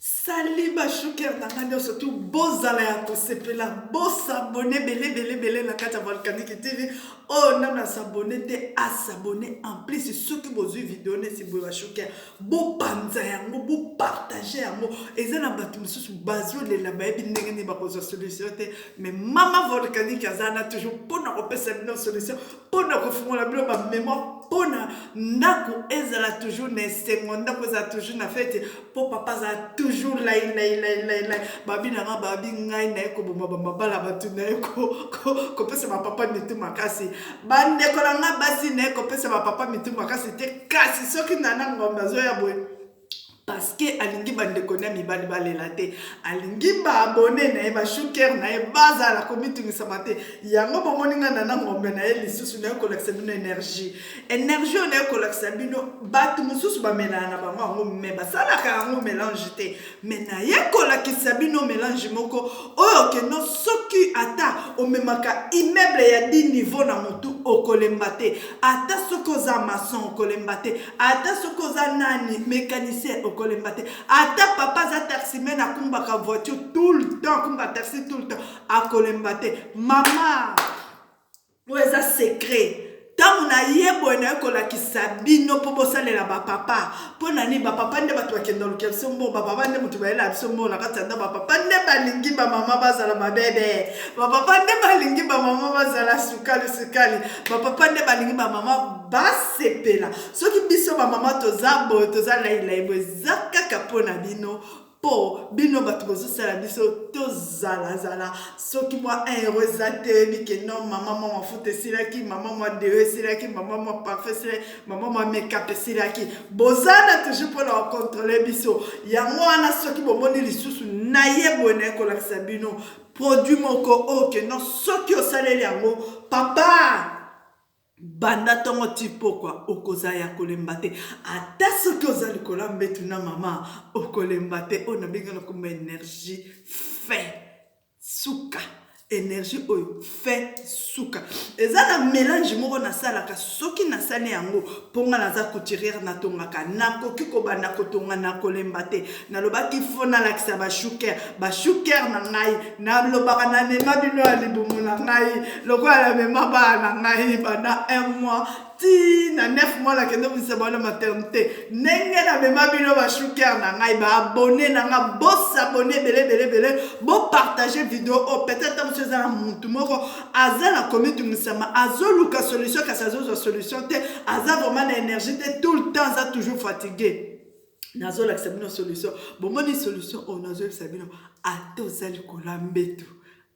Sali bashuker nanganya surtout bozala ya kosepela bosabone belé na kata Volcanique TV. Oh nana s'abonner te à s'abonner en plus ceux qui bozu vidéo ne si bo bashuker bo panza yango bo partager yango eza na batu mususu bazio le la bayebi ndenge ni bakoza solution te mais mama Volcanique azana toujours pona kopesa bino solution pona kofungola bino ba mémoire pona ndako ezala toujours na seconde ndako ezala toujours na fête po papa za toujours là babi nanga babi ngai na eko bomba mabala batu na eko pesa ma papa mitu makasi bande ko nga basi na eko pesa ma papa mitu makasi te kasi soki nana ngomba zo ya boy parce que alingi bande kona mi bali balela te alingi ba abonné na ba shuker na baza la community ngisamate yango bomoninga nana ngombe na lisusu na kolaksa bino énergie on na kolaksa bino batu mususu ba melana ba ngo me basala ka ngo mélange te mais na ye kolakisa bino mélange moko oyo ke no soki ata o memaka immeuble ya 10 niveau na mutu okolemba te ata sokoza maçon okolemba te ata sokoza nani mécanicien kolembate ata papa za taximen akumbaka voiture tout le temps kumba taxi tout le temps akolembate mama weza secret tangu na yebo na kolakisa bino po bosalela ba papa po nani ba papa nde batu bakenda lukiso mbo ba papa nde mutu baela biso mbo na katanda ba papa nde balingi ba mama bazala ba bebe ba papa nde balingi ba mama bazala sukali ba papa nde balingi ba mama basepela soki biso ba mama tozabo tozala ilaibo zakaka pona bino po bino batu bozosala biso tozala soki mwa euro ezate bike non mama mwa mafuta esilaki mama mwa deo esilaki mama mwa parfum esilaki mama mwa make-up esilaki bozana toujours mpona kocontrole biso yango wana soki bomoni lisusu nayebo na ekolakisa bino produit moko oke non soki osaleli yango papa banda tongo tipo kwa okoza ya kolembate ata soki oza likola mbetu na mama okolembate ona bingana kuma énergie fait suka énergie oyo fait suka eza na mélange moko na salaka soki na sale yango ponga naza couturière na tongaka nakoki kobanda kotonga na kolembate na lobaki fona lakisa ba shuker na ngai na lobaka na nema bino ya libumu na ngai lokola mema ba na ngai bana 1 mois ti na 9 mois la kendo bisaba na maternité nenge na mema bino ba shuker na ngai ba abonné na nga bo s'abonner belé bo partager vidéo oh peut-être monsieur za muntu moko aza na community ngisama azoluka solution ka sazo solution te aza vraiment na énergie te tout le temps za toujours fatigué nazo la sabino solution bon moni solution on nazo sabino atozali kolambetu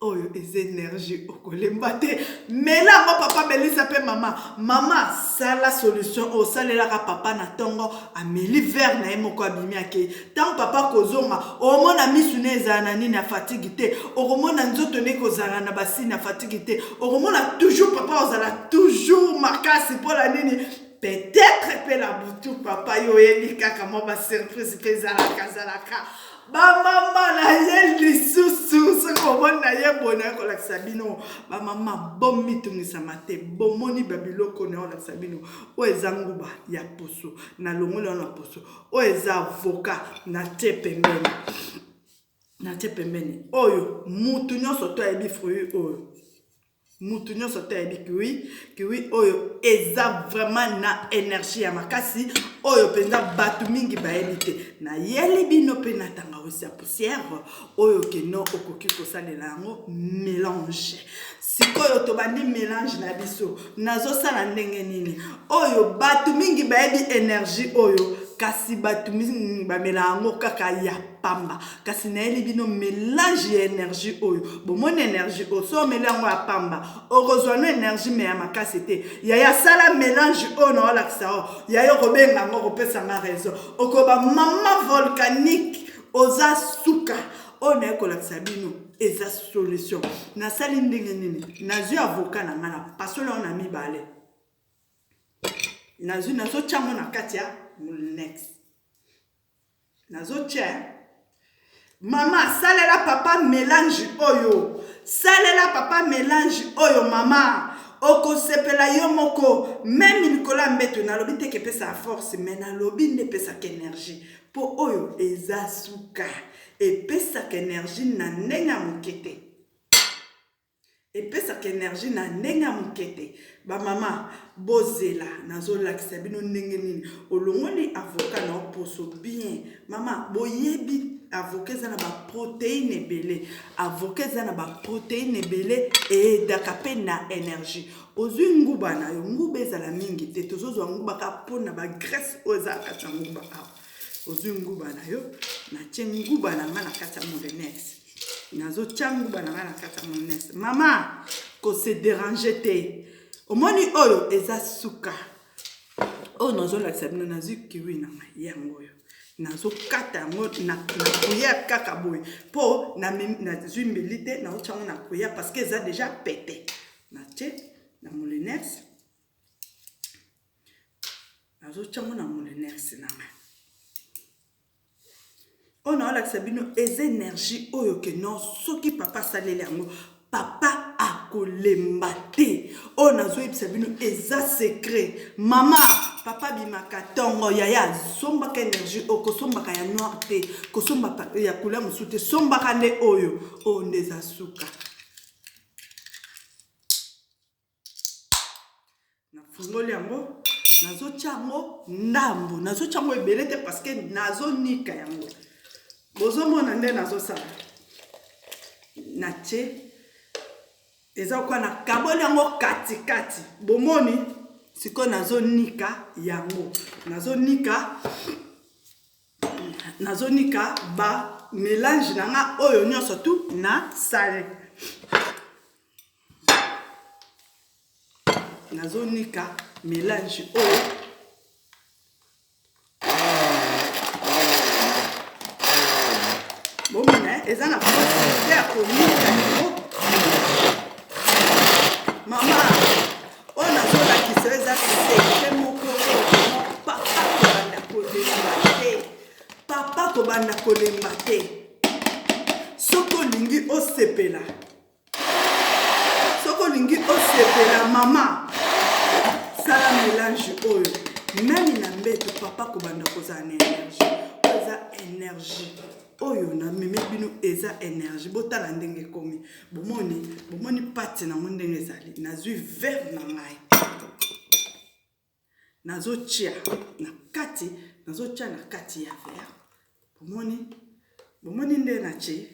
oyo ez énergie okolemba te mais là mon papa Melissa pe mama sala solution o salela ka papa na tongo ameli ver na emoko abimi ake tant papa kozonga o mona misune ezana nini na fatigue te o mona nzoto ne kozala na basi na fatigue te o mona toujours papa ozala toujours makasi pour la nini peut-être pe la butu papa yo yeli kaka mo ba surprise pe zalaka ba mama na ye lisusu se komona na ye bona ko la sabino ba mama bomi tungisa mate bomoni babiloko na la sabino o ezanguba ya poso na longola na poso o eza avocat na tepembeni oyo mutu nyonso to ebi fruit oyo mutu nyonso to ebi kiwi oyo eza vraiment na énergie ya makasi oyo penza batu mingi bayebi te na yeli bino pe na tanga osi ya poussière oyo ke no okoki kosalela yango mélange sikoyo tobandi mélange na biso nazosala ndenge nini oyo batu mingi bayebi énergie oyo kasi batu mingi bamela yango kaka ya pamba kasi na yeli bino mélange ya énergie oyo bomoni énergie oyo so omeli yango ya pamba okozwana énergie me ya makasi te ya sala mélange oyo na olakisa oyo yayo kobenga yango kopesa nga raison okoba mama Volcanique oza suka oyo na ye kolakisa bino eza solution nasali ndenge nini nazwi avocat na nga na pasole oyo na mibale nazo tiango na kati ya next nazo tia mama salela papa mélange oyo mama okosepela yo moko même Nicolas Mbeto nalobi te ke pesa force mais nalobi ne pesa énergie po oyo eza suka epesaka énergie na ndenge ya moke te epesaka énergie na ndenge ya moke te bamama bozela nazolakisa bino ndenge nini olongoli avocat na oposo bien mama boyebi avocat eza na baprotéine ebele avocat eza na baprotéine ebele eyedaka mpe na énergie ozwi nguba na yo nguba ezala mingi te tozozwa nguba ka mpona bagraisse oyo eza na kati ya nguba awa ozwi nguba na yo natie nguba na nga na kati ya molenex nazotia nguba na nga na kati ya molenex mama kose dérange te omoni oyo eza suka oyo nazolakisa bino nazwi kiwi na ngai yango oyo nazokata yango na kuya kaka boye mpo nazwi mbeli te naotia yango na kuya parce que eza déjà pété natie na molenex nazotia yango na molenex na ngai oyo naolakisa bino eza énergie oyo ke non soki papa asaleli yango papa akolemba te oyo nazoyebisa bino eza secret mama papa bimaka ntongo yaya sombaka énergie oyo kosombaka ya noir te kosombaka ya couleur mosusu te sombaka nde oyo oyo nde eza suka nafungoli yango nazotia yango ndambo nazotia yango ebele te parce que nazonika yango bozomona nde nazosala natie eza kwa na kaboli yango katikati bomoni sikoyo nazonika yango nazonika ba mélange na nga oyo nyonso tu na sale nazonika mélange oyo bomona eza na possibilité ya konika yango mama oyo nazolakisa eza sekre moko papa kobanda kolemba te soki olingi osepela mama sala mélange oyo meme na mbeto papa kobanda kozala na énergie eza énergie oyo na meme bino eza énergie botala ndenge komi bomoni pati na ndenge ezali nazwi verre na ngai nazotia na kati ya verre bomoni nde natie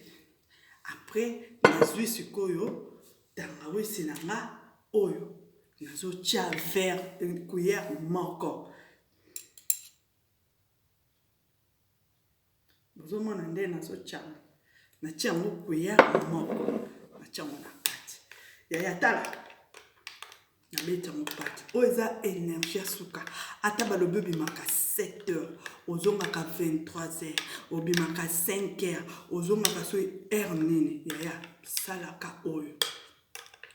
après nazwi sikoyo tangawisi na nga oyo nazotia verre cuillère moko bozomona nde nazotia natia yango cuillère moko natia yango na kati yaya tala nabeti yango pati oyo eza énergie ya suka ata balobi obimaka 7 heures ozongaka 23 heures obimaka 5 heures ozongaka so heure nini yaya salaka oyo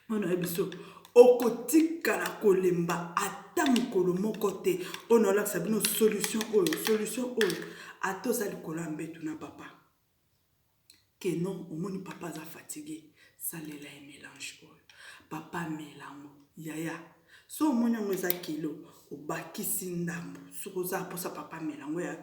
nayebi so okotikala kolemba ata mokolo moko te oyo naolakisa bino solution oyo ata oza likolo ya mbetu na papa ke non omoni papa aza fatigué salela ye mélange oyo papa melango yaya so omoni yango eza kilo obakisi ndambo soki oza mposa papa melango ya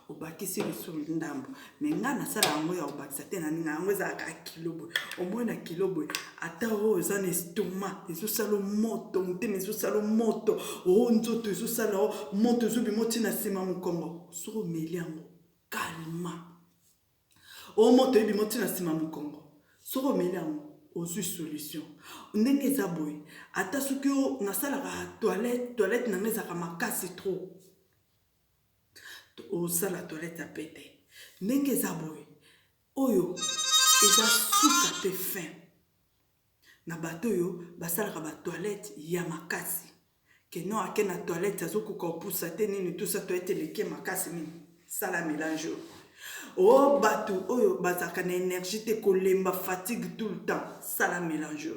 obakisi lisu ndambo me nga nasala yango ya obakisa te na ninga yango ezalaka kilo boye omoi na kilo boye ata oyo eza na estomac ezosala moto motema ezosala moto oyo nzoto ezosala moto ezobima otina nsima mokongo soki omeli yango kalma oyo moto ebima otina nsima mokongo soki omeli yango ozwi solution ndenge eza boye ata soki nasalaka toilette nanga ezalaka makasi trop osala toilette apete ndenge eza boye oyo eza suka mpe fin na bato oyo basalaka batoilette ya makasi keno ake na toilette azokoka opusa te nini tusa toilette eleki makasi nini sala mélange o bato oyo bazaka na énergie te kolemba fatigue tout le temps sala mélange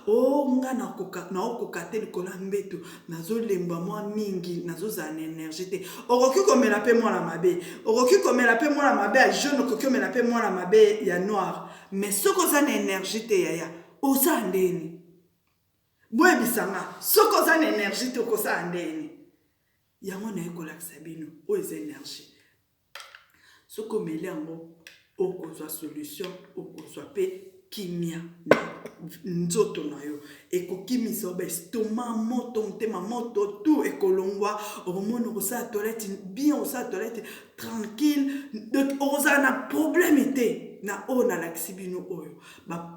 o nga naokoka te likolo ya mbeto nazolemba mwa mingi nazozala na énergie te okoki komela mpe mwana mabe okoki komela mpe mwana mabe ya jaune okoki komela mpe mwana mabe ya noir mais soki oza na énergie te yaya oza ndeni boye bisanga soko za na énergie te kosa ndeni yango na ekolakisa bino o eza énergie soko meli yango okozwa solution okozwa pe kimia na nzoto na yo ekokimisa oba estomac moto motema moto tout ekolongwa omona okosala toilette bien osala toilette tranquille donc okozala na problème te na oyo nalakisi bino oyo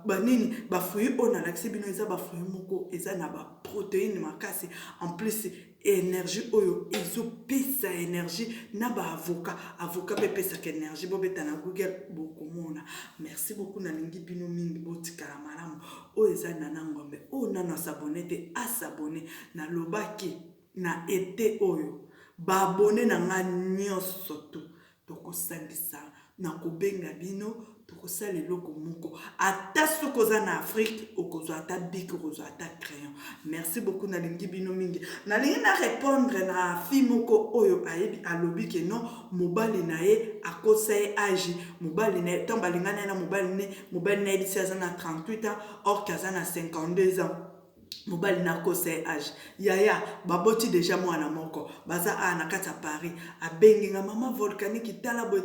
banini bafruit oyo nalakisi bino eza bafruit moko eza na baprotéine makasi en plus énergie oyo ezopesa énergie na baavocat avocat bepesaka énergie bobeta na google bokomona merci beaucoup nalingi bino mingi botikala malamu oyo eza nana ngombe oyo nano asabone te asabone nalobaki na ete oyo baabone na nga nyonso tu tokosangisa na kobenga bino tokosala eloko moko ata soki oza na Afrique okozwa ata bik okozwa ata crayon merci beaucoup nalingi bino mingi nalingi na répondre na fille moko oyo ayebi alobi ke non mobali na ye akosa ye age mobali na ye ntango balingani na mobali na ye bisi aza na 38 ans or ke aza na 52 ans mobali na kosa ye age yaya baboti déjà mwana moko baza a na kati ya Paris abenginga mama volcanique tala boy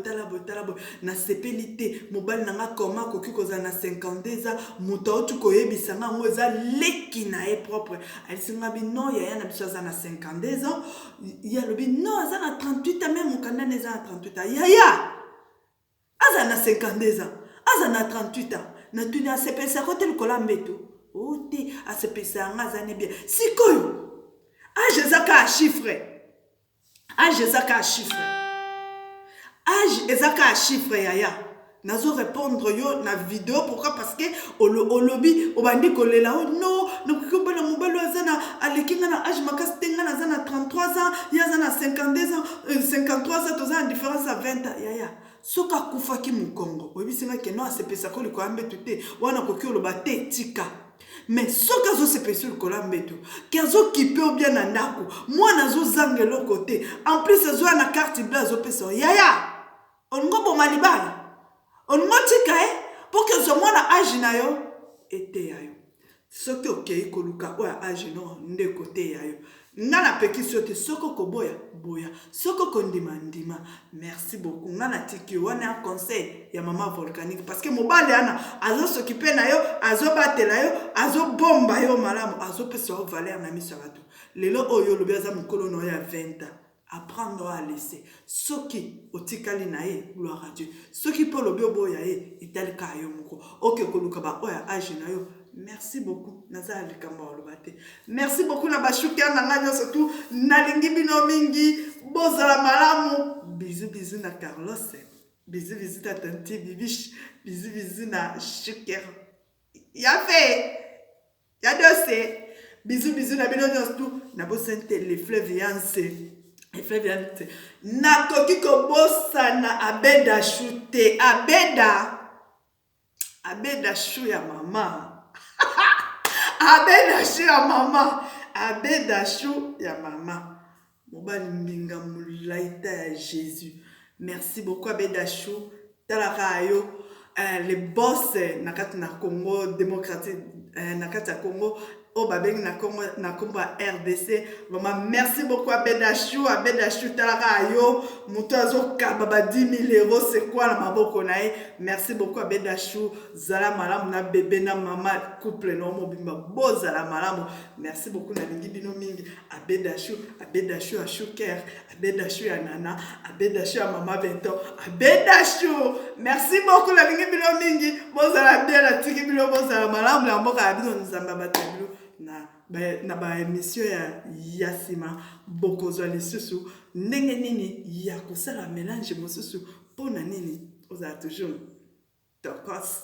na sepeli te mobali na nga koma koki koza na 52 ans moto autu koyebisa nga ngo eza leki na ye propre alisinga bi non yaya na biso aza na 52 ans ya lobi non aza na 38 ans même mokanda na eza na 38 ans yaya aza na 52 ans aza na 38 ans na tuni asepelisa kote likola mbeto ote asepelisa nga azane bien sikoyo age ezaka a chiffre age ezaka a chiffre age ezaka a chiffre yaya nazo répondre yo na vidéo pourquoi parce que olobi obandi kolela o non nakoki obala mobali azana alekinga na age makasi tenga na zana 33 ans ya zana 52 ans 53 ans toza na différence à 20 ans yaya soka kufaki mukongo oyebisinga ke no asepesa ko likola mbeto te wana koki oloba te tika mais soki azosepesa likola mbeto ke azokipe o bien na ndako mwana azozanga eloko te en plus azwa na carte bleue azopesa yaya olingo boma libala olingo tika po ke ozwa mwana age na yo eteya yo soki okei koluka oyo age no ndeko teya yo nga napekisi yo te soki okoboya boya soki okondima ndima merci beaucoup nga natiki yo wana ya conseil ya mama volcanique parce que mobali ana azosokipe na yo azobatela yo azobomba yo malamu azopesa yo valeur na miso ya bato lelo oyo olobi aza mokolo na yo ya 20 ans apprendre à laisser soki otikali na ye gloire à Dieu soki po lobi oboya ye etali ka yo moko oke koluka ba oya age na yo merci beaucoup naza alikamba olobate merci beaucoup na bashukia na nga surtout nalingi bino mingi bozala malamu bisous na Carlos bisous ta tante Bibiche bisous na Shuker ya fait ya dose bisous na bino surtout na bosente les fleuves yanse nakoki kobosana abeda chute abeda chou ya mama abeda chou ya mama abeda chou ya mama mobali mbinga mulaita ya Jésus merci beaucoup abeda chou talaka yo les boss na Congo démocratique na kati ya Congo o babeng na Congo RDC vraiment merci beaucoup abeda chou talaka yo muto azokaba ba 10 000 euros c'est quoi na maboko na ye merci beaucoup abeda chou zala malamu na bébé na mama couple no mobimba bozala malamu merci beaucoup na lingi bino mingi abeda chou à Shuker abeda chou ya nana abeda chou ya mama Bento abeda chou merci beaucoup na lingi bino mingi bozala bien na tiki bino bozala malamu na mboka ya bino nzamba batebilo na ba émission ya yasima bokozwa lisusu ndenge nini ya kosala mélange mosusu pona nini oza toujours tokos